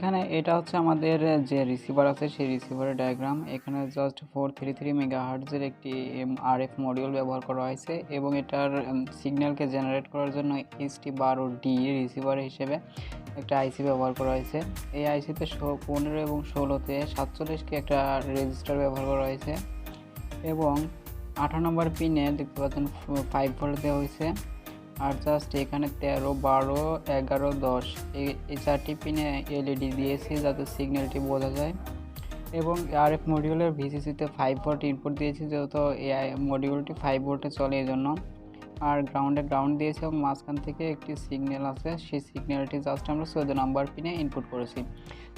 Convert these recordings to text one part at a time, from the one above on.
এখানে এটা হচ্ছে আমাদের যে রিসিভার আছে সেই রিসিভারের ডায়াগ্রাম। এখানে জাস্ট 433 মেগাহার্টজের একটি RF মডিউল ব্যবহার করা হয়েছে এবং এটার সিগন্যালকে জেনারেট করার জন্য ST12D রিসিভার হিসেবে একটা আইসি ব্যবহার করা হয়েছে। এই আইসিতে 15 এবং 16-তে 47কে একটা রেজিস্টার ব্যবহার করা হয়েছে এবং 18 নম্বর পিনে দেখতে পাচ্ছেন 5 ভোল্ট দেওয়া হয়েছে। আর জাস্ট এখানে 13, 12, 11, 10 এই 4টি পিনে LED দিয়েছি যাতে সিগন্যালটি বোঝা যায় এবং RF মডিউলের VCC-তে 5 ভোল্ট ইনপুট দিয়েছি যেহেতু এই মডিউলটি 5 ভোল্টে চলে এই জন্য। আর গ্রাউন্ড দিয়েছি এবং মাঝখান থেকে একটি সিগন্যাল আছে, সেই সিগন্যালটি জাস্ট আমরা 14 নম্বর পিনে ইনপুট করেছি।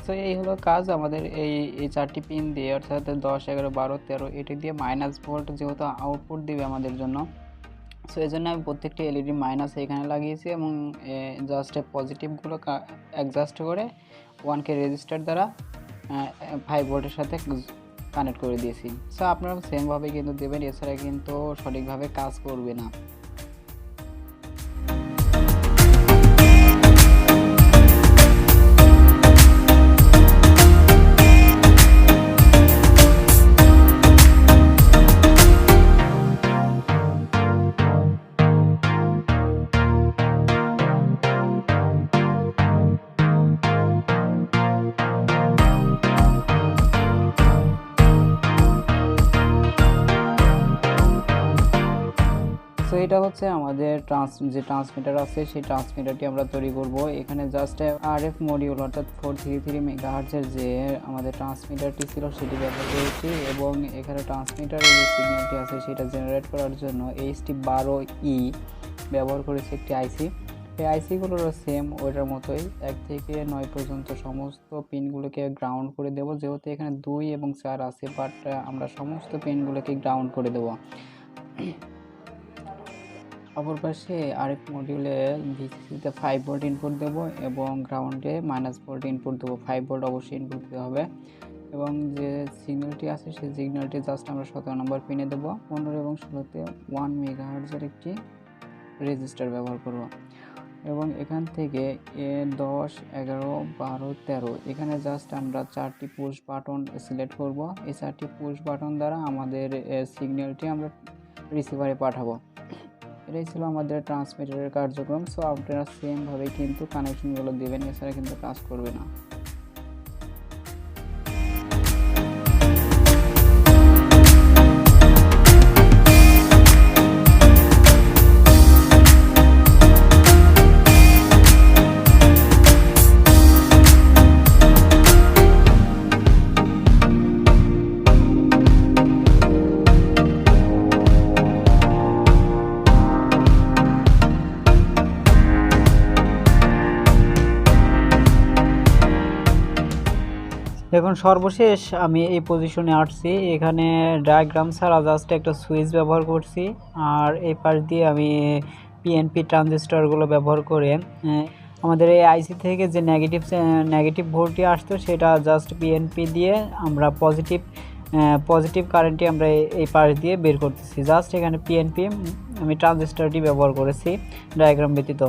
সো এই হলো কাজ আমাদের এই 4টি পিন দিয়ে, অর্থাৎ 10, 11, 12, 13 এটি দিয়ে মাইনাস ভোল্ট যেহেতু আউটপুট দিবে আমাদের জন্য। সো এই জন্য আমি প্রত্যেকটি LED মাইনাস এখানে লাগিয়েছি এবং জাস্ট পজিটিভগুলো অ্যাডজাস্ট করে 1K রেজিস্টার দ্বারা 5 ভোল্টের সাথে কানেক্ট করে দিয়েছি। সো আপনারা সেমভাবে কিন্তু দেবেন, এছাড়া কিন্তু সঠিকভাবে কাজ করবে না। তো এটা হচ্ছে আমাদের যে ট্রান্সমিটার আছে সেই ট্রান্সমিটারটি আমরা তৈরি করব। এখানে জাস্ট RF মডিউল অর্থাৎ 433 মেগাহার্টজের যে আমাদের ট্রান্সমিটারটি ছিল সেটি ব্যবহার করেছি এবং এখানে ট্রান্সমিটারের যে সিগন্যালটি আছে সেটা জেনারেট করার জন্য ST12E ব্যবহার করেছি একটি আইসি। এই আইসিগুলোরও সেম ওইটার মতোই 1 থেকে 9 পর্যন্ত সমস্ত পিনগুলোকে গ্রাউন্ড করে দেব, যেহেতু এখানে 2 এবং 4 আছে, বাট আমরা সমস্ত পিনগুলোকে গ্রাউন্ড করে দেব। অপর পাশে RF মডিউলে VCC-তে 5 ভোল্ট ইনপুট দেবো এবং গ্রাউন্ডে মাইনাস ভোল্ট ইনপুট দেবো। 5 ভোল্ট অবশ্যই ইনপুট দিতে হবে এবং যে সিগন্যালটি আছে সেই সিগন্যালটি জাস্ট আমরা 17 নম্বর পিনে দেবো। 15 এবং 16-তে 1 মেগাহার্টজের একটি রেজিস্টার ব্যবহার করব এবং এখান থেকে 10, 11, 12, 13 এখানে জাস্ট আমরা 4টি পুশ বাটন সিলেক্ট করব। এই 4টি পুশ বাটন দ্বারা আমাদের সিগন্যালটি আমরা রিসিভারে পাঠাবো। এটাই ছিল আমাদের ট্রান্সমিটারের কার্যক্রম। সো আপনারা সেমভাবে কিন্তু কানেকশনগুলো দেবেন, এছাড়া কিন্তু কাজ করবে না। এখন সর্বশেষ আমি এই পজিশনে আসছি। এখানে ডায়াগ্রাম ছাড়া জাস্ট একটা সুইচ ব্যবহার করছি আর এই পাশ দিয়ে আমি PNP ট্রানজিস্টরগুলো ব্যবহার করে আমাদের এই আইসি থেকে যে নেগেটিভ ভোল্টটি আসতো সেটা জাস্ট PNP দিয়ে আমরা পজিটিভ কারেন্টটি আমরা এই পাশ দিয়ে বের করতেছি। জাস্ট এখানে PNP আমি ট্রানজিস্টরটি ব্যবহার করেছি ডায়াগ্রাম ব্যতীত।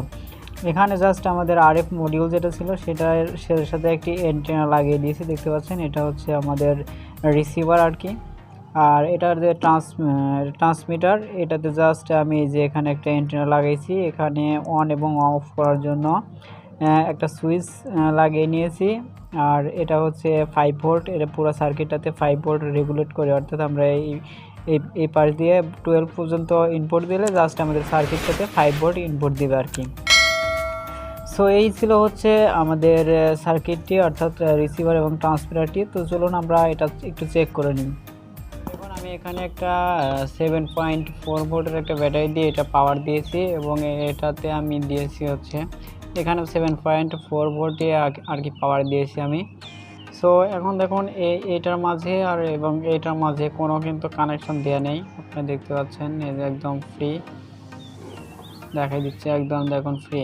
এখানে জাস্ট আমাদের RF মডিউল যেটা ছিল সেটার সাথে একটি অ্যান্টেনা লাগিয়ে দিয়েছি, দেখতে পাচ্ছেন। এটা হচ্ছে আমাদের রিসিভার আর কি। আর এটার যে ট্রান্সমিটার, এটাতে জাস্ট আমি যে এখানে একটা অ্যান্টেনা লাগাইছি, এখানে অন এবং অফ করার জন্য একটা সুইচ লাগিয়ে নিয়েছি। আর এটা হচ্ছে 5 ভোল্ট, এটা পুরো সার্কিটটাতে 5 ভোল্ট রেগুলেট করে, অর্থাৎ আমরা এই পাশ দিয়ে 12 পর্যন্ত ইনপুট দিলে জাস্ট আমাদের সার্কিটটাতে 5 ভোল্ট ইনপুট দিবে আর কি। সো এই ছিল হচ্ছে আমাদের সার্কিটটি, অর্থাৎ রিসিভার এবং ট্রান্সমিটারটি। তো চলুন আমরা এটা একটু চেক করে নিই। এখন আমি এখানে একটা 7.4 ভোল্টের একটা ব্যাটারি দিয়ে এটা পাওয়ার দিয়েছি এবং এটাতে আমি দিয়েছি হচ্ছে এখানে 7.4 ভোল্টে আর কি পাওয়ার দিয়েছি আমি। সো এখন দেখুন এইটার মাঝে আর এবং এইটার মাঝে কোনো কিন্তু কানেকশন দেওয়া নেই, আপনারা দেখতে পাচ্ছেন। এই যে একদম ফ্রি দেখাই দিচ্ছে, একদম দেখুন ফ্রি।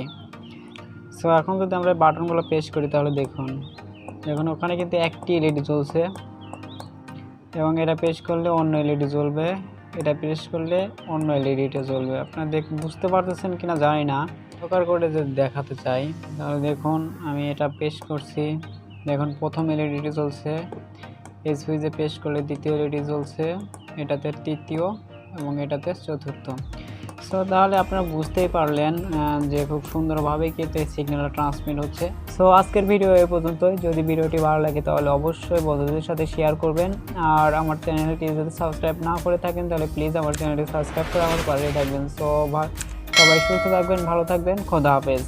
সো এখন যদি আমরা বাটনগুলো প্রেস করি তাহলে দেখুন ওখানে কিন্তু একটি LED জ্বলছে এবং এটা প্রেস করলে অন্য LED জ্বলবে, এটা প্রেস করলে অন্য LEDটা জ্বলবে। আপনারা বুঝতে পারতেছেন কিনা জানি না, প্রকার করে যদি দেখাতে চাই তাহলে দেখুন আমি এটা প্রেস করছি, দেখুন প্রথম এলইডিটি জ্বলছে, এই সুইচে প্রেস করলে দ্বিতীয় এলইডি জ্বলছে, এটাতে তৃতীয় এবং এটাতে চতুর্থ। সো তাহলে আপনারা বুঝতেই পারলেন যে খুব সুন্দরভাবে কিন্তু এই সিগন্যালটা ট্রান্সমিট হচ্ছে। সো আজকের ভিডিও এই পর্যন্তই। যদি ভিডিওটি ভালো লাগে তাহলে অবশ্যই বন্ধুদের সাথে শেয়ার করবেন, আর আমার চ্যানেলটি যদি সাবস্ক্রাইব না করে থাকেন তাহলে প্লিজ আমার চ্যানেলটি সাবস্ক্রাইব করে আমার পাশে থাকবেন। সো সবাই সুস্থ থাকবেন, ভালো থাকবেন, খোদা হাফেজ।